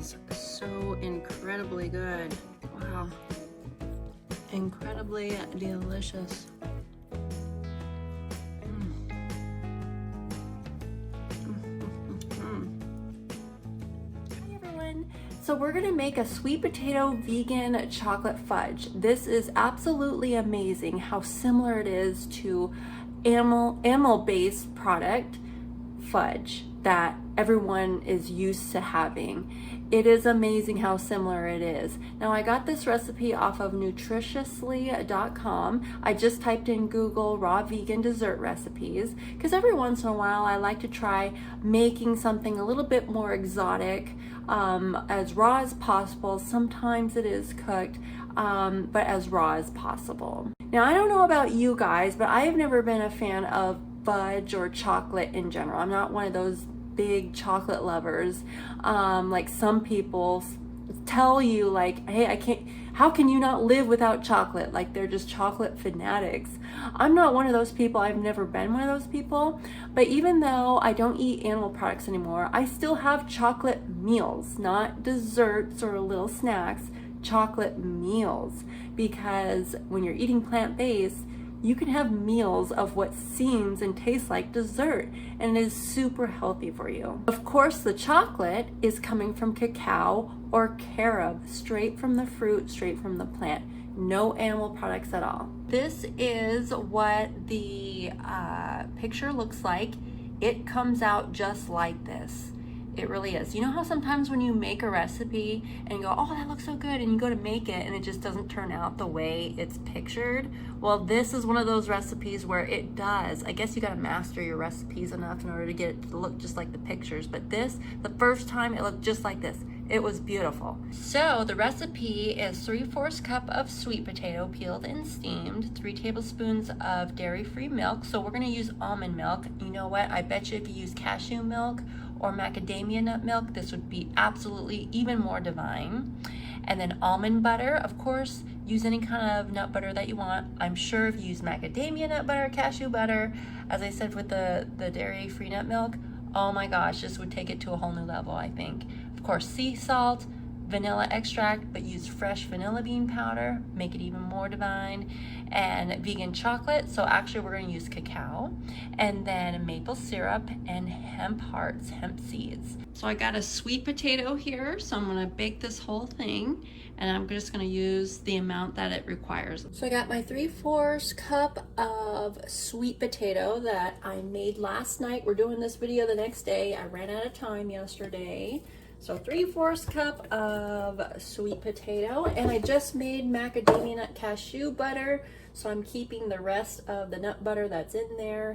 is so incredibly good. Wow. Incredibly delicious. Hi everyone. So we're gonna make a sweet potato vegan chocolate fudge. This is absolutely amazing how similar it is to animal-based product fudge that everyone is used to having. It is amazing how similar it is. Now I got this recipe off of nutritiously.com. I just typed in Google raw vegan dessert recipes because every once in a while I like to try making something a little bit more exotic, as raw as possible. Sometimes it is cooked, but as raw as possible. Now I don't know about you guys, but I have never been a fan of fudge or chocolate in general. I'm not one of those big chocolate lovers. Like some people tell you like, hey, how can you not live without chocolate? Like they're just chocolate fanatics. I'm not one of those people. I've never been one of those people. But even though I don't eat animal products anymore, I still have chocolate meals, not desserts or little snacks, chocolate meals. Because when you're eating plant-based, you can have meals of what seems and tastes like dessert, and it is super healthy for you. Of course, the chocolate is coming from cacao or carob, straight from the fruit, straight from the plant. No animal products at all. This is what the picture looks like. It comes out just like this. It really is. You know how sometimes when you make a recipe and you go, oh, that looks so good, and you go to make it and it just doesn't turn out the way it's pictured? Well, this is one of those recipes where it does. I guess you got to master your recipes enough in order to get it to look just like the pictures. But this, the first time, it looked just like this. It was beautiful. So the recipe is 3/4 cup of sweet potato peeled and steamed, 3 tablespoons of dairy-free milk. So we're going to use almond milk. You know what? I bet you if you use cashew milk or macadamia nut milk, this would be absolutely even more divine. And then almond butter, of course, use any kind of nut butter that you want. I'm sure if you use macadamia nut butter, cashew butter, as I said with the dairy-free nut milk, oh my gosh, this would take it to a whole new level, I think. Of course, sea salt, vanilla extract, but use fresh vanilla bean powder, make it even more divine, and vegan chocolate. So actually we're gonna use cacao, and then maple syrup and hemp hearts, hemp seeds. So I got a sweet potato here, so I'm gonna bake this whole thing, and I'm just gonna use the amount that it requires. So I got my 3/4 cup of sweet potato that I made last night. We're doing this video the next day. I ran out of time yesterday. So 3/4 cup of sweet potato, and I just made macadamia nut cashew butter, so I'm keeping the rest of the nut butter that's in there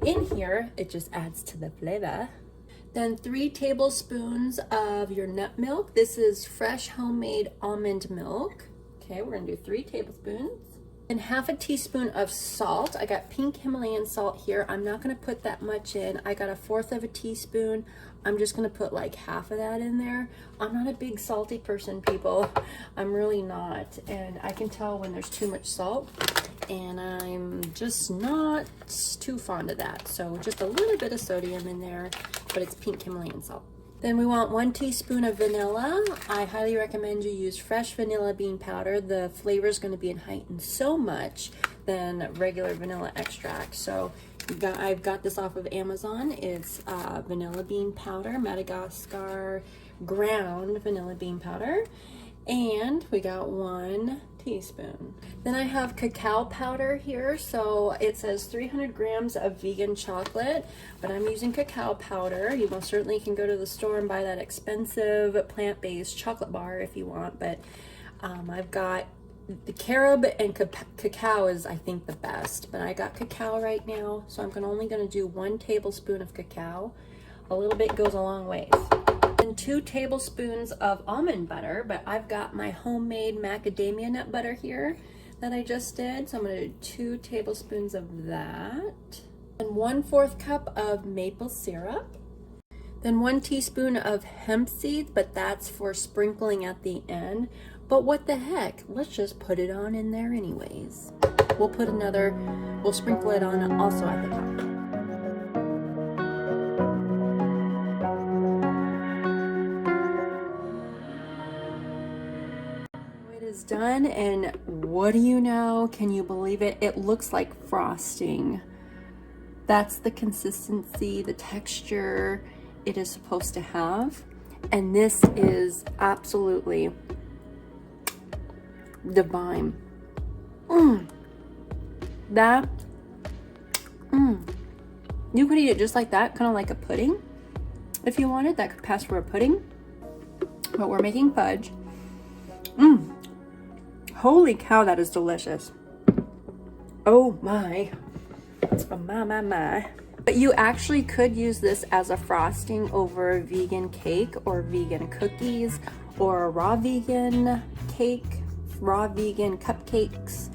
in here. It just adds to the flavor. Then 3 tablespoons of your nut milk. This is fresh homemade almond milk. Okay, we're gonna do 3 tablespoons. And 1/2 teaspoon of salt. I got pink Himalayan salt here. I'm not gonna put that much in. I got 1/4 teaspoon. I'm just gonna put like half of that in there. I'm not a big salty person, people. I'm really not. And I can tell when there's too much salt, and I'm just not too fond of that. So just a little bit of sodium in there, but it's pink Himalayan salt. Then we want 1 teaspoon of vanilla. I highly recommend you use fresh vanilla bean powder. The flavor is going to be heightened so much than regular vanilla extract. So I've got this off of Amazon. It's vanilla bean powder, Madagascar ground vanilla bean powder. And we got 1 teaspoon. Then I have cacao powder here. So it says 300 grams of vegan chocolate, but I'm using cacao powder. You most certainly can go to the store and buy that expensive plant-based chocolate bar if you want, but I've got the carob and cacao is, I think, the best, but I got cacao right now, so I'm only gonna do 1 tablespoon of cacao. A little bit goes a long ways. And 2 tablespoons of almond butter, but I've got my homemade macadamia nut butter here that I just did, so I'm gonna do 2 tablespoons of that. And 1/4 cup of maple syrup. Then 1 teaspoon of hemp seeds, but that's for sprinkling at the end. But what the heck, let's just put it on in there anyways. We'll sprinkle it on also at the top. is done, and what do you know? Can you believe it? It looks like frosting. That's the consistency, the texture it is supposed to have. And this is absolutely divine. That, you could eat it just like that, kind of like a pudding. If you wanted, that could pass for a pudding. But we're making fudge. Holy cow, that is delicious. Oh my. Oh my. But you actually could use this as a frosting over a vegan cake or vegan cookies or a raw vegan cake, raw vegan cupcakes,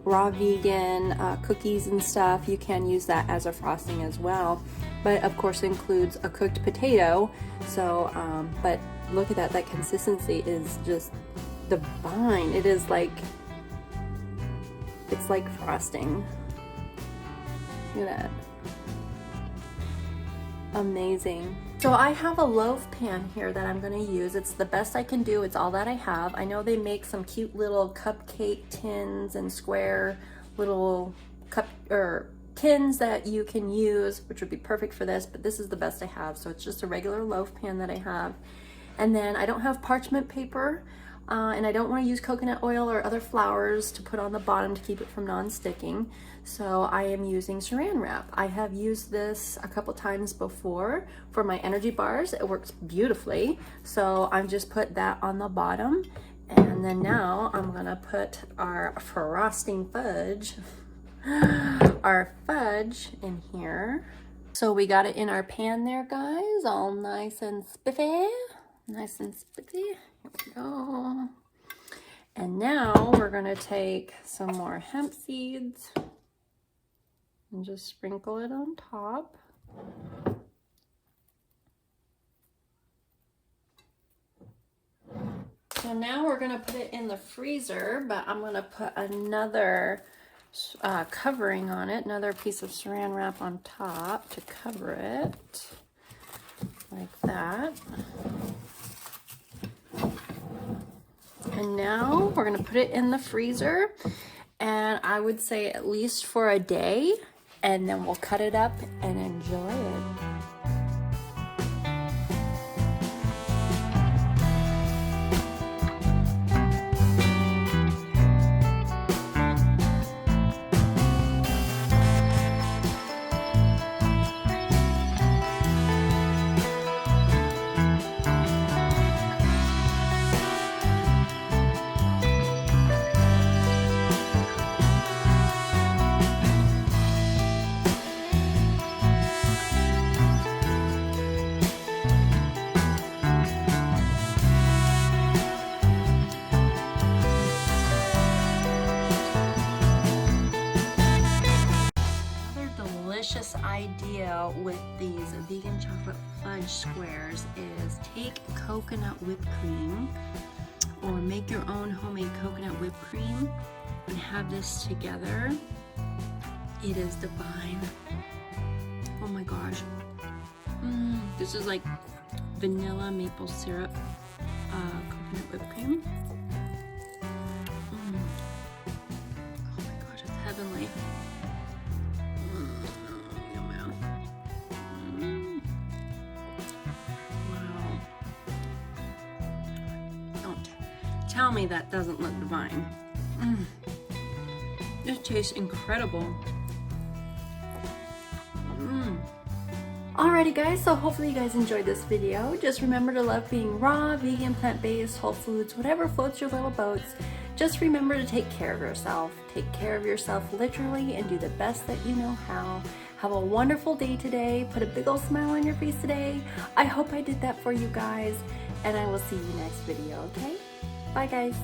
raw vegan cookies and stuff. You can use that as a frosting as well. But of course it includes a cooked potato. So, but look at that, that consistency is just divine. It is like, it's like frosting. Look at that. Amazing. So I have a loaf pan here that I'm going to use. It's the best I can do. It's all that I have. I know they make some cute little cupcake tins and square little tins that you can use, which would be perfect for this, but this is the best I have. So it's just a regular loaf pan that I have. And then I don't have parchment paper, and I don't want to use coconut oil or other flours to put on the bottom to keep it from non-sticking. So I am using saran wrap. I have used this a couple times before for my energy bars. It works beautifully. So I've just put that on the bottom. And then now I'm gonna put our frosting fudge, our fudge in here. So we got it in our pan there, guys, all nice and spiffy. Nice and spiffy. Here we go. And now we're gonna take some more hemp seeds and just sprinkle it on top. So now we're gonna put it in the freezer, but I'm gonna put another covering on it, another piece of saran wrap on top to cover it, like that. And now we're gonna put it in the freezer, and I would say at least for a day, and then we'll cut it up and enjoy it. Delicious idea with these vegan chocolate fudge squares is take coconut whipped cream or make your own homemade coconut whipped cream and have this together. It is divine. Oh my gosh. This is like vanilla maple syrup coconut whipped cream. Oh my gosh, it's heavenly. Tell me that doesn't look divine. This tastes incredible. Alrighty guys, so hopefully you guys enjoyed this video. Just remember to love being raw, vegan, plant-based, whole foods, whatever floats your little boats. Just remember to take care of yourself. Take care of yourself literally and do the best that you know how. Have a wonderful day today. Put a big old smile on your face today. I hope I did that for you guys, and I will see you next video, okay? Bye guys.